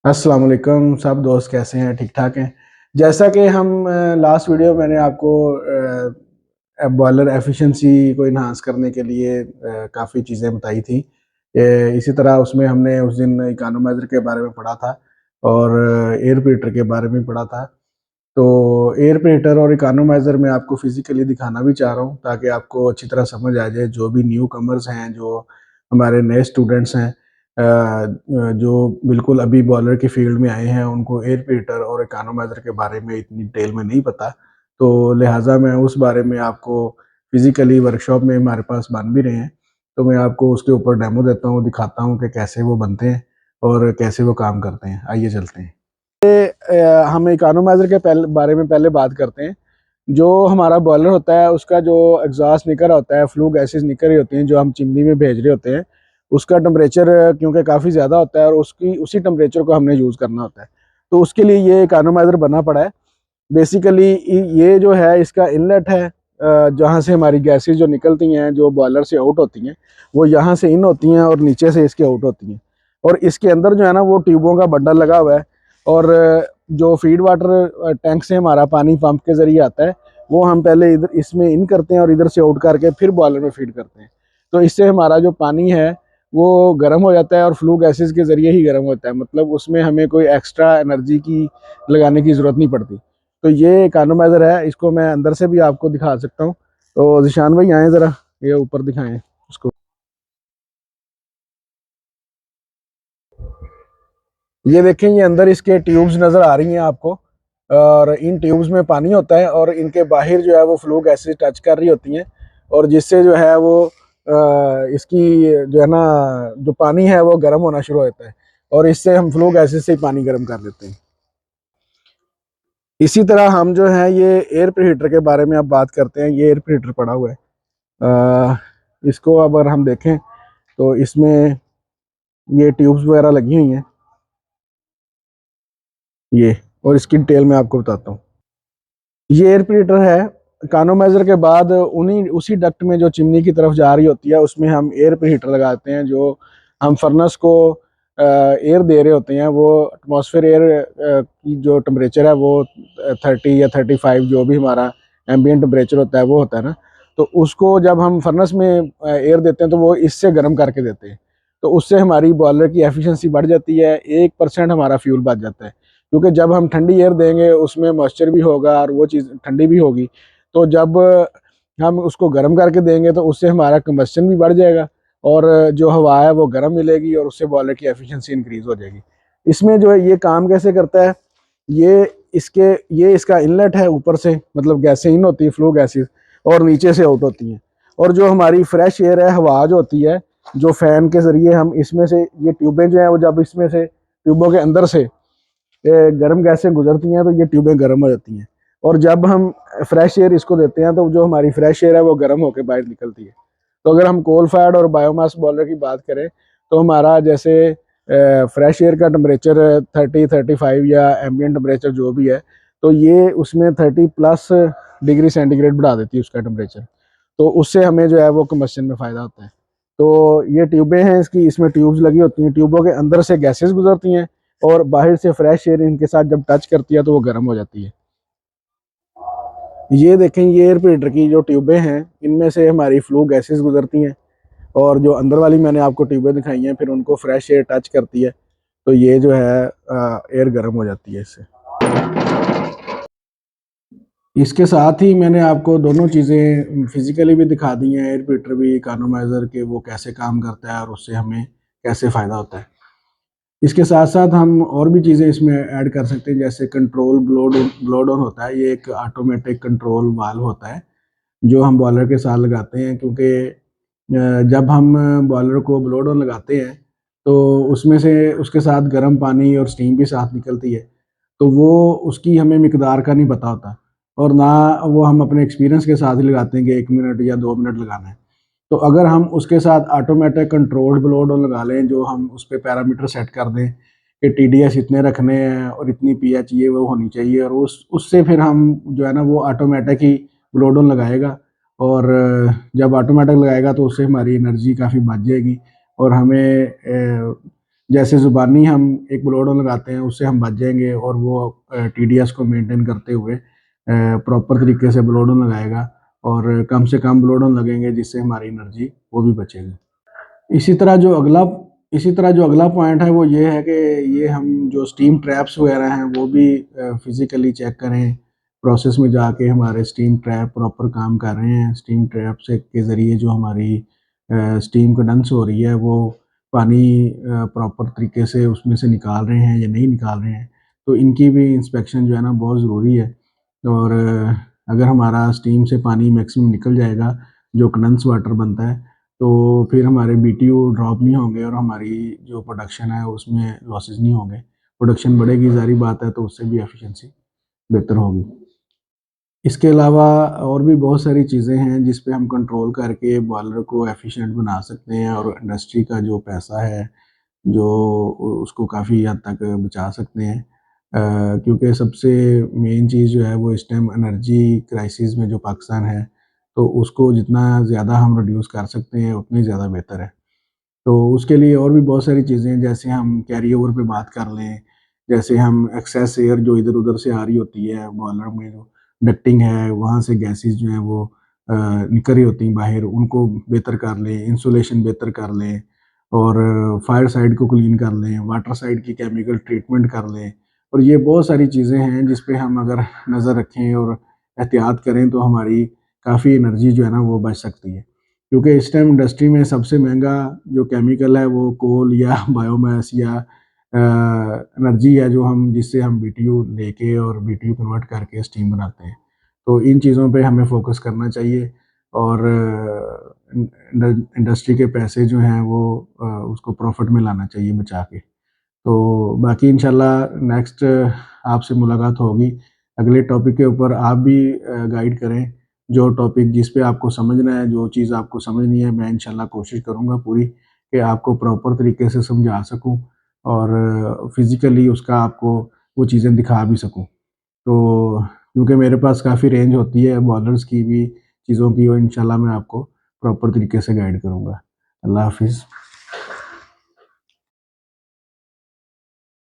अस्सलाम वालेकुम। सब दोस्त कैसे हैं? ठीक ठाक हैं। जैसा कि हम लास्ट वीडियो मैंने आपको बॉयलर एफिशिएंसी को इन्हांस करने के लिए काफ़ी चीज़ें बताई थी। इसी तरह उसमें हमने उस दिन इकोनोमाइज़र के बारे में पढ़ा था और एयर प्रीटर के बारे में पढ़ा था। तो एयर प्रीटर और इकोनोमाइज़र मैं आपको फिज़िकली दिखाना भी चाह रहा हूँ ताकि आपको अच्छी तरह समझ आ जाए। जो भी न्यू कमर्स हैं, जो हमारे नए स्टूडेंट्स हैं, जो बिल्कुल अभी बॉयलर की फील्ड में आए हैं, उनको एयर प्रीटर और इकोनोमाइज़र के बारे में इतनी डिटेल में नहीं पता। तो लिहाजा मैं उस बारे में आपको फिज़िकली वर्कशॉप में हमारे पास बन भी रहे हैं, तो मैं आपको उसके ऊपर डेमो देता हूँ, दिखाता हूँ कि कैसे वो बनते हैं और कैसे वो काम करते हैं। आइए चलते हैं। हम इकोनोमाइज़र के बारे में पहले बात करते हैं। जो हमारा बॉयलर होता है, उसका जो एग्जॉस्ट निकल होता है, फ्लू गैसेस निकल रही होती हैं जो हम चिमनी में भेज रहे होते हैं, उसका टेम्परेचर क्योंकि काफ़ी ज़्यादा होता है और उसकी उसी टेम्परेचर को हमने यूज़ करना होता है। तो उसके लिए ये इकोनोमाइज़र बना पड़ा है। बेसिकली ये जो है इसका इनलेट है, जहाँ से हमारी गैसेस जो निकलती हैं, जो बॉयलर से आउट होती हैं, वो यहाँ से इन होती हैं और नीचे से इसके आउट होती हैं। और इसके अंदर जो है ना, वो ट्यूबों का बंडल लगा हुआ है और जो फीड वाटर टैंक से हमारा पानी पंप के ज़रिए आता है, वो हम पहले इधर इसमें इन करते हैं और इधर से आउट करके फिर बॉयलर में फीड करते हैं। तो इससे हमारा जो पानी है वो गर्म हो जाता है और फ्लू गैसेस के ज़रिए ही गर्म होता है। मतलब उसमें हमें कोई एक्स्ट्रा एनर्जी की लगाने की ज़रूरत नहीं पड़ती। तो ये इकोनोमाइज़र है, इसको मैं अंदर से भी आपको दिखा सकता हूँ। तो जिशान भाई आए ज़रा, ये ऊपर दिखाएं उसको। ये देखें, ये अंदर इसके ट्यूब्स नज़र आ रही हैं आपको और इन ट्यूब्स में पानी होता है और इनके बाहर जो है वो फ्लू गैसेस टच कर रही होती हैं और जिससे जो है वो इसकी जो है ना, जो पानी है वो गर्म होना शुरू हो जाता है और इससे हम फ्लू गैसेस से पानी गर्म कर लेते हैं। इसी तरह हम जो है ये एयर प्रीहीटर के बारे में अब बात करते हैं। ये एयर प्रीहीटर पड़ा हुआ है। अ, इसको अगर हम देखें तो इसमें ये ट्यूब्स वगैरह लगी हुई हैं, ये, और इसकी डिटेल मैं आपको बताता हूँ। ये एयर प्रीहीटर है। इकोनोमाइजर के बाद उन्हीं उसी डक्ट में जो चिमनी की तरफ जा रही होती है, उसमें हम एयर प्रीहीटर लगाते हैं। जो हम फर्नेस को एयर दे रहे होते हैं, वो एटमॉस्फेयर एयर की जो टेम्परेचर है वो 30 या 35, जो भी हमारा एम्बियंट टेम्परेचर होता है वो होता है ना, तो उसको जब हम फर्नेस में एयर देते हैं तो वो इससे गर्म करके देते हैं। तो उससे हमारी बॉयलर की एफिशिएंसी बढ़ जाती है, 1% हमारा फ्यूल बच जाता है। क्योंकि जब हम ठंडी एयर देंगे उसमें मॉइस्चर भी होगा और वो चीज़ ठंडी भी होगी। तो जब हम उसको गर्म करके देंगे तो उससे हमारा कंबस्शन भी बढ़ जाएगा और जो हवा है वो गर्म मिलेगी और उससे बॉयलर की एफिशिएंसी इंक्रीज हो जाएगी। इसमें जो है ये काम कैसे करता है, ये इसके ये इसका इनलेट है ऊपर से, मतलब गैसें इन होती है, फ्लो गैसेस, और नीचे से आउट होती हैं। और जो हमारी फ्रेश एयर है, हवा जो होती है, जो फैन के जरिए हम इसमें से, ये ट्यूबें जो हैं वो जब इसमें से ट्यूबों के अंदर से गर्म गैसें गुजरती हैं तो ये ट्यूबें गर्म हो जाती हैं और जब हम फ्रेश एयर इसको देते हैं तो जो हमारी फ्रेश एयर है वो गर्म होकर बाहर निकलती है। तो अगर हम कोल फायर्ड और बायोमास बॉयलर की बात करें तो हमारा जैसे फ्रेश एयर का टेम्परेचर 30-35 या एम्बियंट टेम्परेचर जो भी है, तो ये उसमें 30+ डिग्री सेंटीग्रेड बढ़ा देती है उसका टेम्परेचर। तो उससे हमें जो है वो कम्बस्शन में फ़ायदा होता है। तो ये ट्यूबें हैं इसकी, इसमें ट्यूब्स लगी होती हैं, ट्यूबों के अंदर से गैसेस गुजरती हैं और बाहर से फ्रेश एयर इनके साथ जब टच करती है तो वो गर्म हो जाती है। ये देखें, ये एयर फिल्टर की जो ट्यूबें हैं, इनमें से हमारी फ्लू गैसेस गुजरती हैं और जो अंदर वाली मैंने आपको ट्यूबें दिखाई हैं, फिर उनको फ्रेश एयर टच करती है तो ये जो है एयर गर्म हो जाती है इससे। इसके साथ ही मैंने आपको दोनों चीज़ें फिजिकली भी दिखा दी हैं, एयर फिल्टर भी, इकोनोमाइज़र के, वो कैसे काम करता है और उससे हमें कैसे फ़ायदा होता है। इसके साथ साथ हम और भी चीज़ें इसमें ऐड कर सकते हैं, जैसे कंट्रोल ब्लो डाउन होता है। ये एक ऑटोमेटिक कंट्रोल वाल्व होता है जो हम बॉयलर के साथ लगाते हैं, क्योंकि जब हम बॉयलर को ब्लो डाउन लगाते हैं तो उसमें से उसके साथ गर्म पानी और स्टीम भी साथ निकलती है। तो वो उसकी हमें मिकदार का नहीं पता होता और ना वो हम अपने एक्सपीरियंस के साथ ही लगाते हैं कि 1 मिनट या 2 मिनट लगाना है। तो अगर हम उसके साथ ऑटोमेटिक कंट्रोल्ड ब्लो डाउन लगा लें, जो हम उस पर पैरामीटर सेट कर दें कि TDS इतने रखने हैं और इतनी pH ये वो होनी चाहिए, और उससे फिर हम जो है ना वो ऑटोमेटिक ही ब्लो डाउन लगाएगा और जब ऑटोमेटिक लगाएगा तो उससे हमारी एनर्जी काफ़ी बच जाएगी और हमें जैसे ज़ुबानी हम एक ब्लोडो लगाते हैं उससे हम बच जाएंगे, और वो TDS को मेंटेन करते हुए प्रॉपर तरीके से ब्लोडो लगाएगा, और कम से कम ब्लोडो लगेंगे जिससे हमारी एनर्जी वो भी बचेगी। इसी तरह जो अगला इसी तरह जो अगला पॉइंट है वो ये है कि ये हम जो स्टीम ट्रैप्स वगैरह हैं वो भी फिज़िकली चेक करें, प्रोसेस में जाके हमारे स्टीम ट्रैप प्रॉपर काम कर रहे हैं, स्टीम ट्रैप से के ज़रिए जो हमारी स्टीम कंडेंस हो रही है वो पानी प्रॉपर तरीके से उसमें से निकाल रहे हैं या नहीं निकाल रहे हैं। तो इनकी भी इंस्पेक्शन जो है ना बहुत ज़रूरी है। और अगर हमारा स्टीम से पानी मैक्सिमम निकल जाएगा, जो कंडेंस वाटर बनता है, तो फिर हमारे BTU ड्रॉप नहीं होंगे और हमारी जो प्रोडक्शन है उसमें लॉसेस नहीं होंगे। प्रोडक्शन बढ़ेगी, ज़ाहिर बात है, तो उससे भी एफिशिएंसी बेहतर होगी। इसके अलावा और भी बहुत सारी चीज़ें हैं जिस पे हम कंट्रोल करके बॉयलर को एफिशिएंट बना सकते हैं, और इंडस्ट्री का जो पैसा है जो उसको काफ़ी हद तक बचा सकते हैं। क्योंकि सबसे मेन चीज़ जो है वो इस टाइम एनर्जी क्राइसिस में जो पाकिस्तान है, तो उसको जितना ज़्यादा हम रिड्यूस कर सकते हैं उतनी ज़्यादा बेहतर है। तो उसके लिए और भी बहुत सारी चीज़ें हैं, जैसे हम कैरी ओवर पे बात कर लें, जैसे हम एक्सेस एयर जो इधर-उधर से आ रही होती है बॉयलर में, जो डक्टिंग है वहाँ से गैसेज़ जो हैं वो निकल रही होती हैं बाहर, उनको बेहतर कर लें, इंसुलेशन बेहतर कर लें, और फायर साइड को क्लीन कर लें, वाटर साइड की केमिकल ट्रीटमेंट कर लें। और ये बहुत सारी चीज़ें हैं जिस पे हम अगर नज़र रखें और एहतियात करें तो हमारी काफ़ी एनर्जी जो है ना वो बच सकती है। क्योंकि इस टाइम इंडस्ट्री में सबसे महंगा जो केमिकल है वो कोल या बायोमास या एनर्जी है, जो हम जिससे हम BTU लेके और BTU कन्वर्ट करके स्टीम बनाते हैं। तो इन चीज़ों पे हमें फोकस करना चाहिए, और इंडस्ट्री के पैसे जो हैं वो उसको प्रॉफिट में लाना चाहिए बचा के। तो बाकी इंशाल्लाह नेक्स्ट आपसे मुलाकात होगी अगले टॉपिक के ऊपर। आप भी गाइड करें जो टॉपिक जिस पे आपको समझना है, जो चीज़ आपको समझनी है, मैं इंशाल्लाह कोशिश करूँगा पूरी कि आपको प्रॉपर तरीके से समझा सकूँ, और फिज़िकली उसका आपको वो चीज़ें दिखा भी सकूँ। तो क्योंकि मेरे पास काफ़ी रेंज होती है बॉलर्स की भी, चीज़ों की, और इंशाल्लाह मैं आपको प्रॉपर तरीके से गाइड करूँगा। अल्लाह हाफ़िज़।